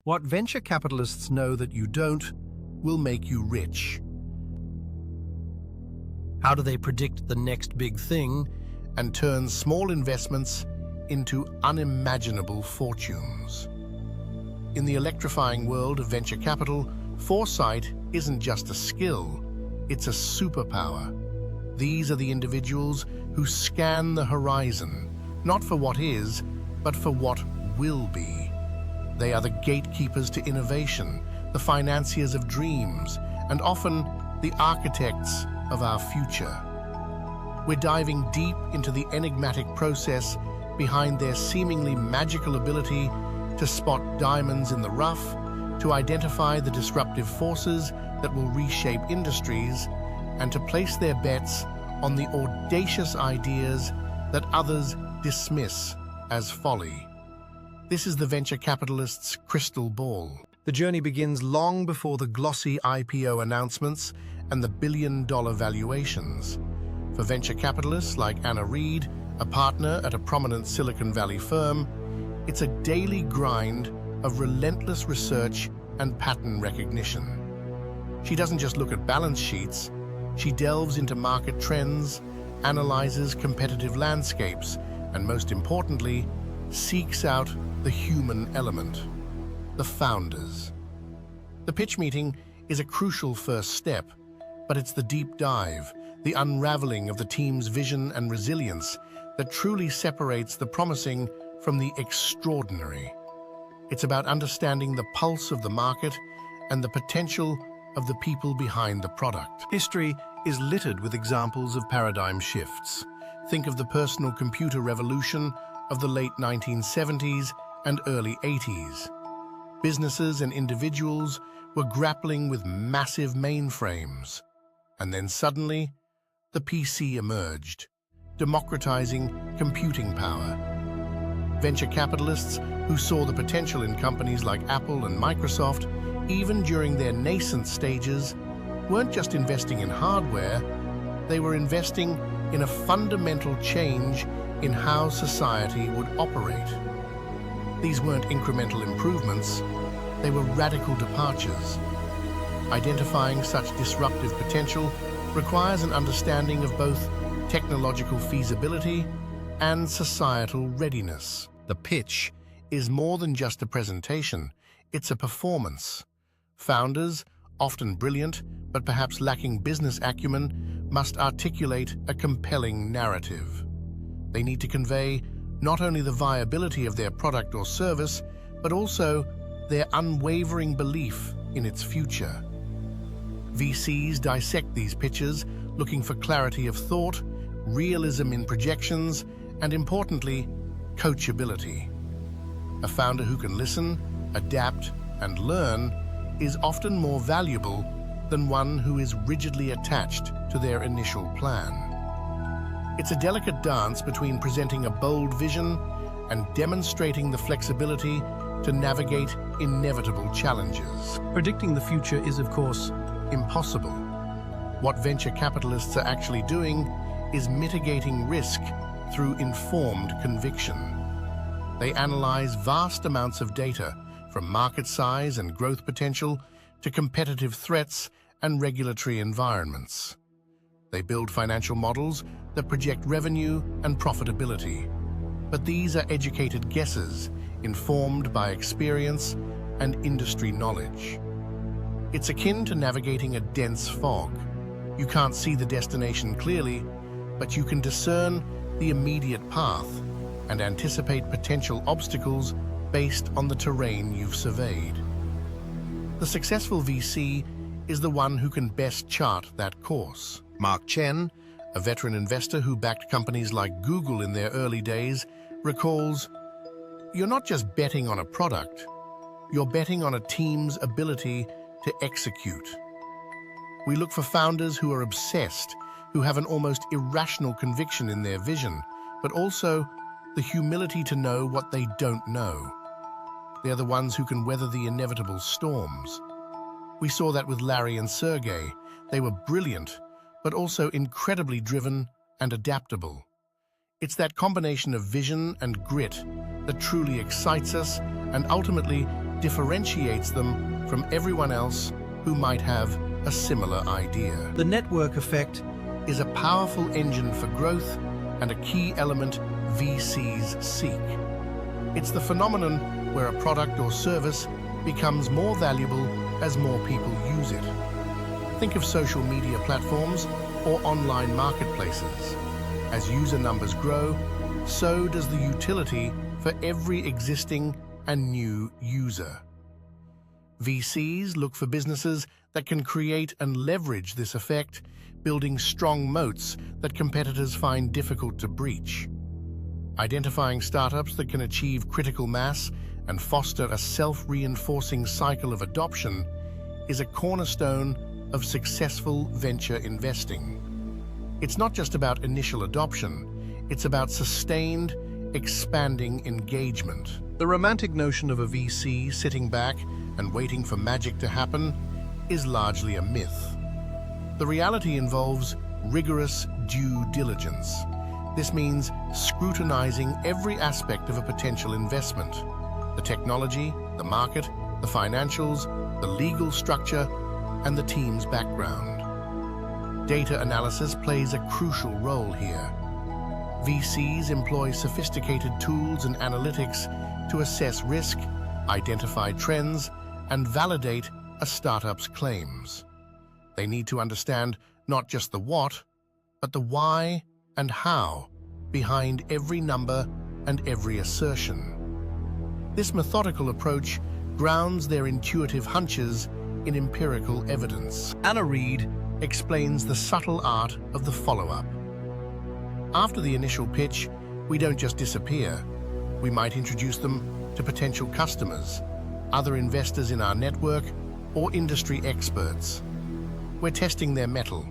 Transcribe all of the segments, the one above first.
What venture capitalists know that you don't will make you rich. How do they predict the next big thing and turn small investments into unimaginable fortunes? In the electrifying world of venture capital, foresight isn't just a skill, it's a superpower. These are the individuals who scan the horizon, not for what is, but for what will be. They are the gatekeepers to innovation, the financiers of dreams, and often the architects of our future. We're diving deep into the enigmatic process behind their seemingly magical ability to spot diamonds in the rough, to identify the disruptive forces that will reshape industries, and to place their bets on the audacious ideas that others dismiss as folly. This is the venture capitalist's crystal ball. The journey begins long before the glossy IPO announcements and the billion-dollar valuations. For venture capitalists like Reid, a partner at a prominent Silicon Valley firm, it's a daily grind of relentless research and pattern recognition. She doesn't just look at balance sheets, she delves into market trends, analyzes competitive landscapes, and most importantly, seeks out the human element, the founders. The pitch meeting is a crucial first step, but it's the deep dive, the unraveling of the team's vision and resilience that truly separates the promising from the extraordinary. It's about understanding the pulse of the market and the potential of the people behind the product. History is littered with examples of paradigm shifts. Think of the personal computer revolution of the late 1970s and early 80s. Businesses and individuals were grappling with massive mainframes. And then suddenly, the PC emerged, democratizing computing power. Venture capitalists who saw the potential in companies like Apple and Microsoft, even during their nascent stages, weren't just investing in hardware, they were investing in a fundamental change in how society would operate. These weren't incremental improvements, they were radical departures. Identifying such disruptive potential requires an understanding of both technological feasibility and societal readiness. The pitch is more than just a presentation, it's a performance. Founders, often brilliant but perhaps lacking business acumen, must articulate a compelling narrative. They need to convey not only the viability of their product or service, but also their unwavering belief in its future. VCs dissect these pitches, looking for clarity of thought, realism in projections, and importantly, coachability. A founder who can listen, adapt, and learn is often more valuable than one who is rigidly attached to their initial plan. It's a delicate dance between presenting a bold vision and demonstrating the flexibility to navigate inevitable challenges. Predicting the future is, of course, impossible. What venture capitalists are actually doing is mitigating risk through informed conviction. They analyze vast amounts of data, from market size and growth potential to competitive threats and regulatory environments. They build financial models that project revenue and profitability. But these are educated guesses, informed by experience and industry knowledge. It's akin to navigating a dense fog. You can't see the destination clearly, but you can discern the immediate path and anticipate potential obstacles based on the terrain you've surveyed. The successful VC is the one who can best chart that course. Mark Chen, a veteran investor who backed companies like Google in their early days, recalls, "You're not just betting on a product, you're betting on a team's ability to execute." We look for founders who are obsessed, who have an almost irrational conviction in their vision, but also the humility to know what they don't know. They're the ones who can weather the inevitable storms. We saw that with Larry and Sergey. They were brilliant, but also incredibly driven and adaptable. It's that combination of vision and grit that truly excites us and ultimately differentiates them from everyone else who might have a similar idea. The network effect Is a powerful engine for growth and a key element VCs seek. It's the phenomenon where a product or service becomes more valuable as more people use it. Think of social media platforms or online marketplaces. As user numbers grow, so does the utility for every existing and new user. VCs look for businesses that can create and leverage this effect, building strong moats that competitors find difficult to breach. Identifying startups that can achieve critical mass and foster a self-reinforcing cycle of adoption is a cornerstone of successful venture investing. It's not just about initial adoption, it's about sustained, expanding engagement. The romantic notion of a VC sitting back and waiting for magic to happen is largely a myth. The reality involves rigorous due diligence. This means scrutinizing every aspect of a potential investment: the technology, the market, the financials, the legal structure, and the team's background. Data analysis plays a crucial role here. VCs employ sophisticated tools and analytics to assess risk, identify trends, and validate a startup's claims. They need to understand not just the what, but the why and how behind every number and every assertion. This methodical approach grounds their intuitive hunches in empirical evidence. Reid explains the subtle art of the follow-up. After the initial pitch, we don't just disappear. We might introduce them to potential customers, other investors in our network, or industry experts. We're testing their mettle.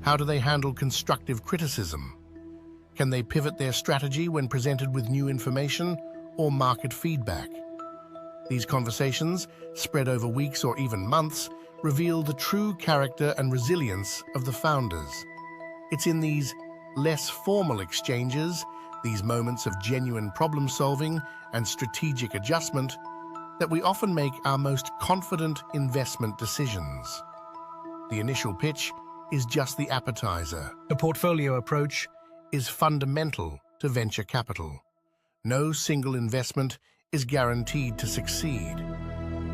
How do they handle constructive criticism? Can they pivot their strategy when presented with new information or market feedback? These conversations, spread over weeks or even months, reveal the true character and resilience of the founders. It's in these less formal exchanges, these moments of genuine problem-solving and strategic adjustment, that we often make our most confident investment decisions. The initial pitch is just the appetizer. A portfolio approach is fundamental to venture capital. No single investment is guaranteed to succeed.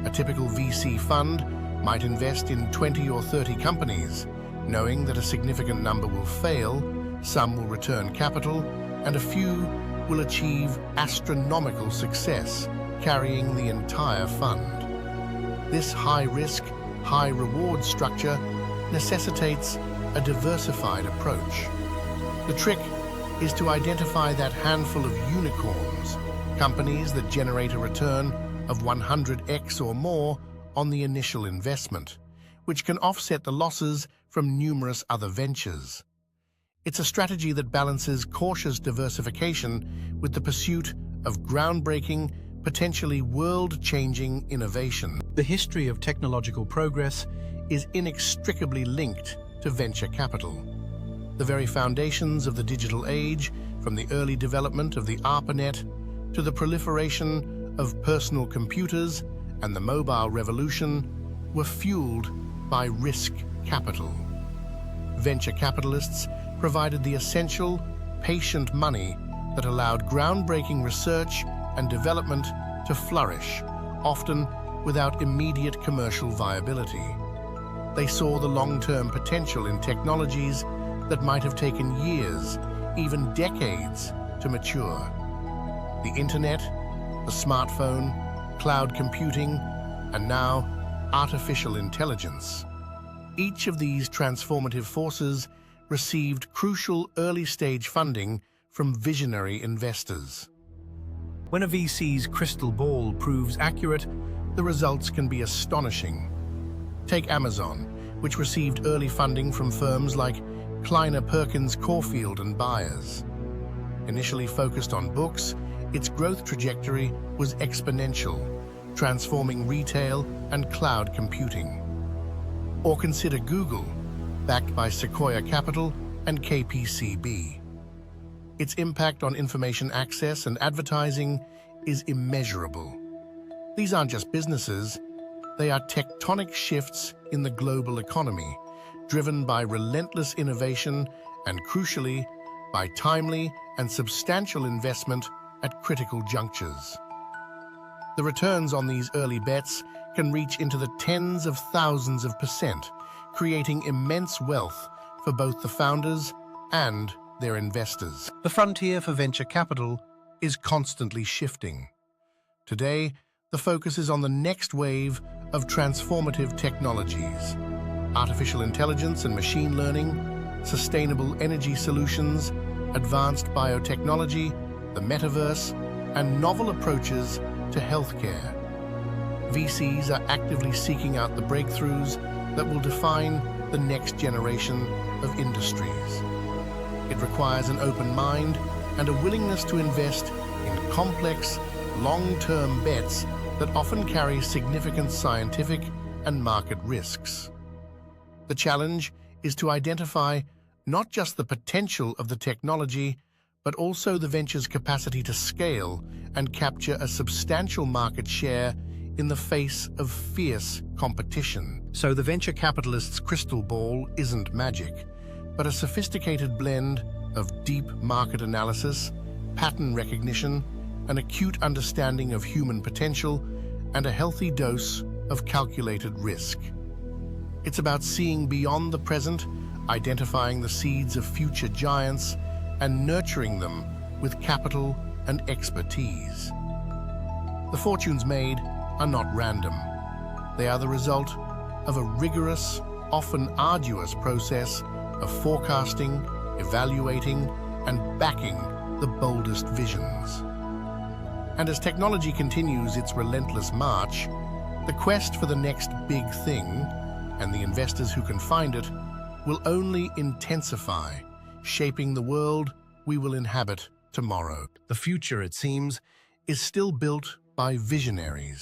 A typical VC fund might invest in 20 or 30 companies, knowing that a significant number will fail, some will return capital, and a few will achieve astronomical success, carrying the entire fund. This high-risk, high-reward structure necessitates a diversified approach. The trick is to identify that handful of unicorns, companies that generate a return of 100x or more on the initial investment, which can offset the losses from numerous other ventures. It's a strategy that balances cautious diversification with the pursuit of groundbreaking, potentially world-changing innovation. The history of technological progress is inextricably linked to venture capital. The very foundations of the digital age, from the early development of the ARPANET to the proliferation of personal computers and the mobile revolution, were fueled by risk capital. Venture capitalists provided the essential, patient money that allowed groundbreaking research and development to flourish, often without immediate commercial viability. They saw the long-term potential in technologies that might have taken years, even decades, to mature. The internet, the smartphone, cloud computing, and now artificial intelligence. Each of these transformative forces received crucial early-stage funding from visionary investors. When a VC's crystal ball proves accurate, the results can be astonishing. Take Amazon, which received early funding from firms like Kleiner Perkins Caufield and Byers. Initially focused on books, its growth trajectory was exponential, transforming retail and cloud computing. Or consider Google, backed by Sequoia Capital and KPCB. Its impact on information access and advertising is immeasurable. These aren't just businesses, they are tectonic shifts in the global economy, driven by relentless innovation and, crucially, by timely and substantial investment at critical junctures. The returns on these early bets can reach into the tens of thousands of %, creating immense wealth for both the founders and their investors. The frontier for venture capital is constantly shifting. Today, the focus is on the next wave of transformative technologies: artificial intelligence and machine learning, sustainable energy solutions, advanced biotechnology, the metaverse, and novel approaches to healthcare. VCs are actively seeking out the breakthroughs that will define the next generation of industries. It requires an open mind and a willingness to invest in complex, long-term bets that often carry significant scientific and market risks. The challenge is to identify not just the potential of the technology, but also the venture's capacity to scale and capture a substantial market share in the face of fierce competition. So the venture capitalist's crystal ball isn't magic, but a sophisticated blend of deep market analysis, pattern recognition, an acute understanding of human potential, and a healthy dose of calculated risk. It's about seeing beyond the present, identifying the seeds of future giants, and nurturing them with capital and expertise. The fortunes made are not random. They are the result of a rigorous, often arduous process of forecasting, evaluating, and backing the boldest visions. And as technology continues its relentless march, the quest for the next big thing, and the investors who can find it, will only intensify, shaping the world we will inhabit tomorrow. The future, it seems, is still built by visionaries.